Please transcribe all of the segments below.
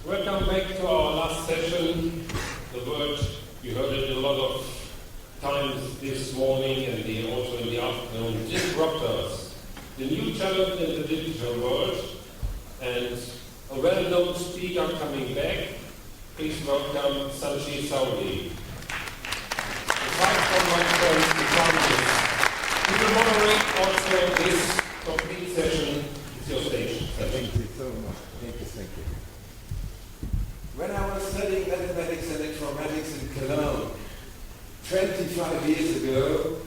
Welcome back to our last session. The word, you heard it a lot of times this morning and also in the afternoon, disruptors. The new talent in the digital world, and a well-known speaker coming back. Please welcome Sanjay Sauldie. Aside from my friends, you will moderate also this complete session. It's your stage. Thank you so much. Thank you. When I was studying mathematics and informatics in Cologne 25 years ago,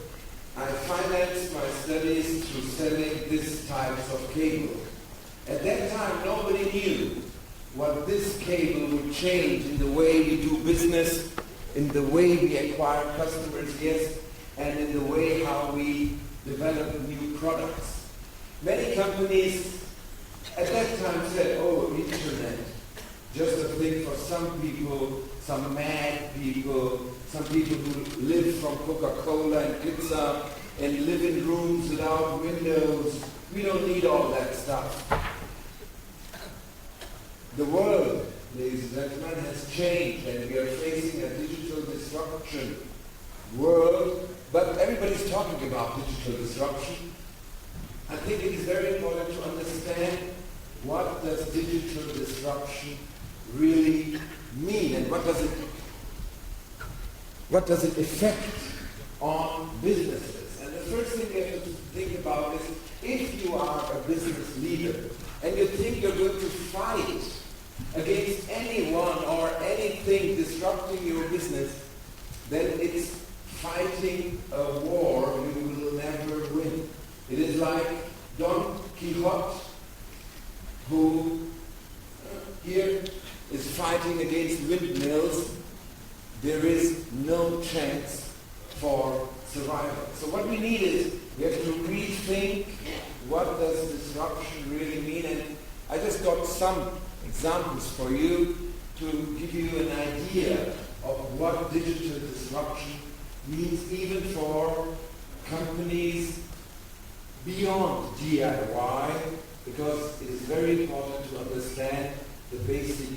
I financed my studies through selling this types of cable. At that time, nobody knew what this cable would change in the way we do business, in the way we acquire customers, yes, and in the way how we develop new products. Many companies at that time said, oh, internet, just a thing for some people, some mad people, some people who live from Coca-Cola and pizza and live in rooms without windows. We don't need all that stuff. The world, ladies and gentlemen, has changed and we are facing a digital disruption world, but everybody's talking about digital disruption. I think it is very important to understand what does digital disruption really mean and what does it affect on businesses. And the first thing we have to think about is if you are a business leader and you think you're going to fight against anyone or anything disrupting your business, then it's fighting a war you will never win. It is like Don Quixote, who here is fighting against windmills. There is no chance for survival. So what we need is we have to rethink what does disruption really mean. And I just got some examples for you to give you an idea of what digital disruption means even for companies beyond DIY, because it is very important to understand the basic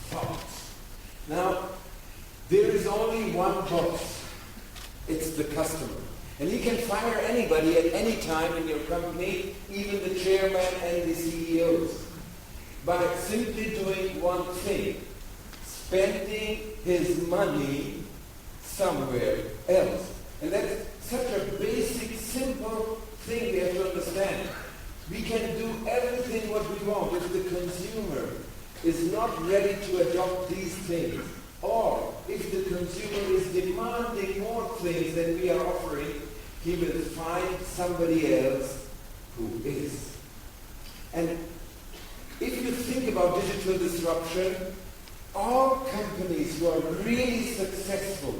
thoughts. Now, there is only one boss. It's the customer. And you can fire anybody at any time in your company, even the chairman and the CEOs, by simply doing one thing, spending his money somewhere else. And that's such a basic, simple thing we have to understand. We can do everything what we want if the consumer is not ready to adopt these things, or if the consumer is demanding more things than we are offering, he will find somebody else who is. And if you think about digital disruption, all companies who are really successful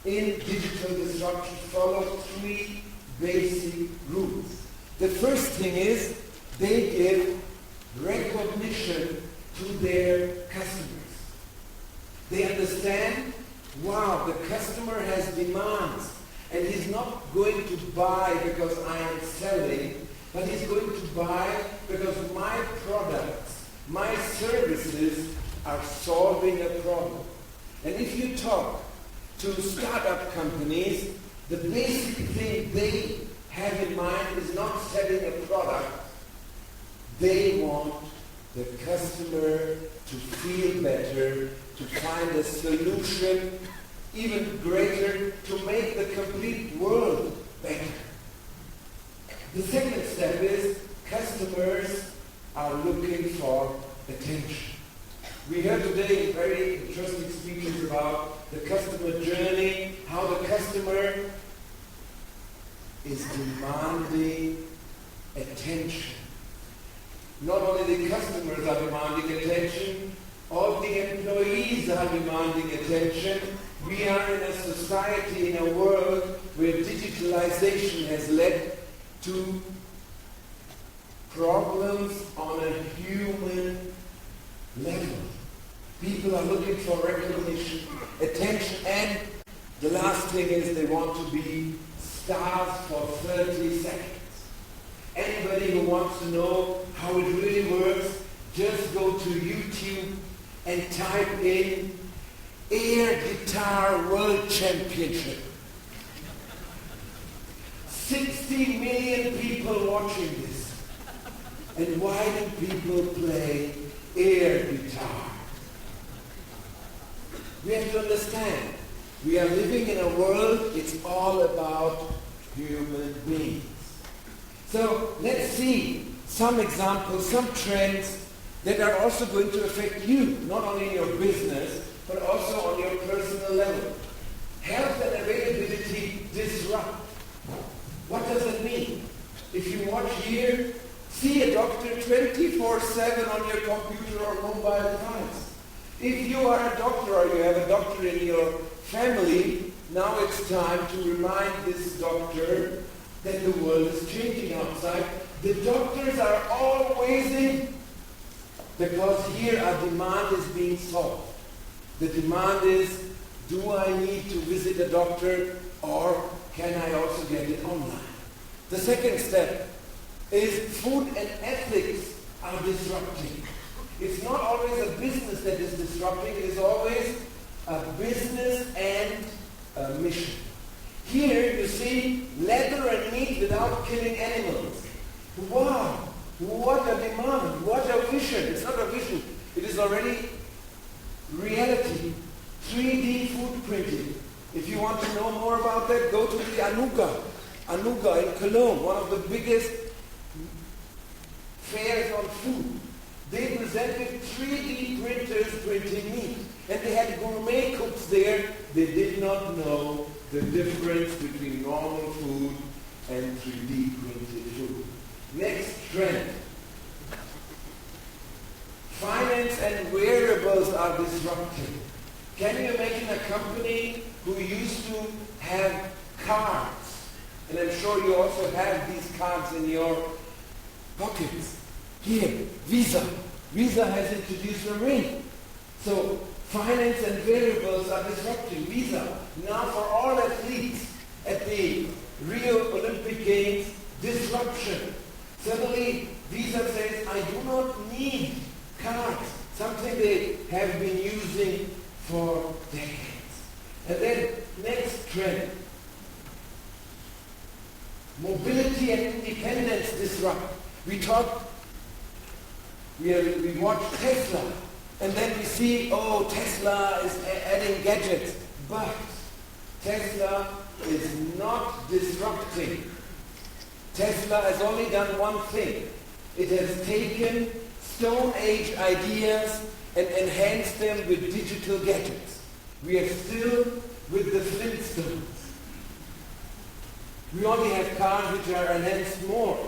in digital disruption follow three basic rules. The first thing is they give recognition to their customers. They understand, wow, the customer has demands, and he's not going to buy because I am selling, but he's going to buy because my products, my services are solving a problem. And if you talk to startup companies, the basic thing they have in mind is not selling a product. They want the customer to feel better, to find a solution even greater, to make the complete world better. The second step is customers are looking for attention. We heard today very interesting speeches about the customer journey, how the customer is demanding attention. Not only the customers are demanding attention, all the employees are demanding attention. We are in a society, in a world where digitalization has led to problems on a human level. People are looking for recognition, attention, and the last thing is they want to be stars for 30 seconds. Anybody who wants to know how it really works, just go to YouTube and type in air guitar world championship. 60 million people watching this. And why do people play air guitar? We have to understand, we are living in a world, it's all about human beings. So let's see some examples, some trends that are also going to affect you, not only in your business, but also on your personal level. Health and availability disrupt. What does it mean? If you watch here, see a doctor 24/7 on your computer or mobile device. If you are a doctor or you have a doctor in your family, now it's time to remind this doctor that the world is changing outside. The doctors are all waiting because here a demand is being solved. The demand is, do I need to visit a doctor or can I also get it online? The second step is food and ethics are disrupting. It's not always a business that is disrupting, it is always a business and a mission. Here you see leather and meat without killing animals. Wow, what a demand, what a vision. It's not a vision, it is already reality. 3D food printing. If you want to know more about that, go to the Anuga in Cologne, one of the biggest fairs on food. They presented 3D printers printing meat. And they had gourmet cooks there. They did not know the difference between normal food and 3D printed food. Next trend. Finance and wearables are disrupting. Can you imagine a company who used to have cards? And I'm sure you also have these cards in your pockets. Here, Visa. Visa has introduced a ring. So finance and variables are disrupting. Visa, now for all athletes at the Rio Olympic Games, disruption. Suddenly, Visa says, I do not need cards, something they have been using for decades. And then, next trend. Mobility and independence disrupt. We watch Tesla, and then we see, oh, Tesla is adding gadgets. But Tesla is not disrupting. Tesla has only done one thing. It has taken Stone Age ideas and enhanced them with digital gadgets. We are still with the Flintstones. We only have cars which are enhanced more.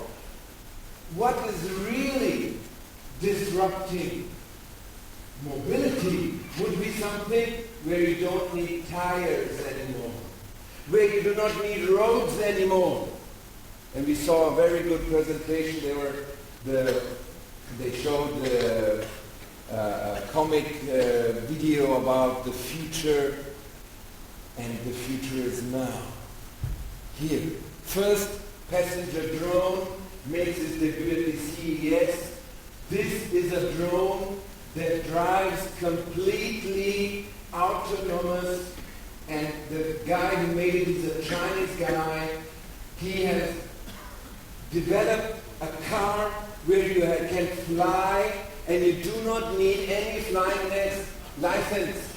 What is really disrupting mobility would be something where you don't need tires anymore, where you do not need roads anymore. And we saw a very good presentation. They showed the comic video about the future, and the future is now. Here, first passenger drone makes its debut at the CES. This is a drone that drives completely autonomous, and the guy who made it is a Chinese guy. He has developed a car where you can fly and you do not need any flying license.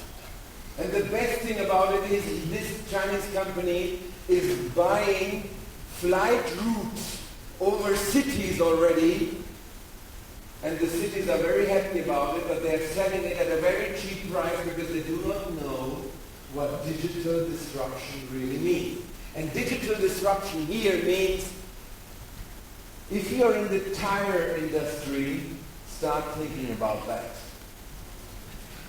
And the best thing about it is this Chinese company is buying flight routes over cities already, and the cities are very happy about it, but they're selling it at a very cheap price because they do not know what digital disruption really means. And digital disruption here means, if you're in the tire industry, start thinking about that.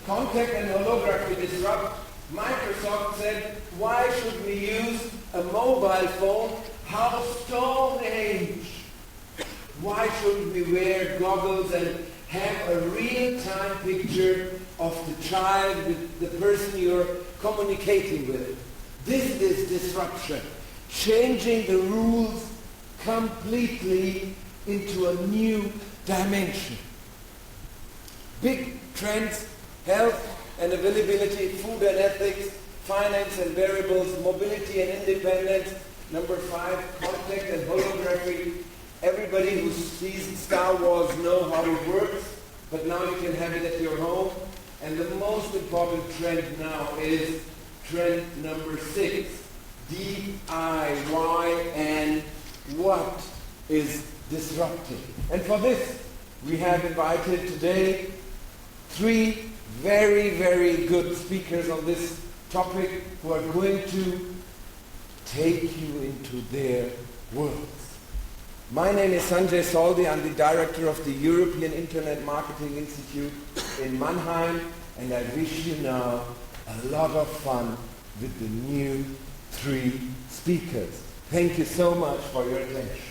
Contact and holography disrupt. Microsoft said, why should we use a mobile phone? How Stone Age. Why shouldn't we wear goggles and have a real-time picture of the child with the person you're communicating with? This is disruption. Changing the rules completely into a new dimension. Big trends health and availability, food and ethics, finance and variables, mobility and independence. Number 5, contact and holography. Everybody who sees Star Wars know how it works, but now you can have it at your home. And the most important trend now is trend number 6, DIY and what is disrupting. And for this, we have invited today 3 very, very good speakers on this topic who are going to take you into their worlds. My name is Sanjay Sauldie. I'm the director of the European Internet Marketing Institute in Mannheim, and I wish you now a lot of fun with the new 3 speakers. Thank you so much for your attention.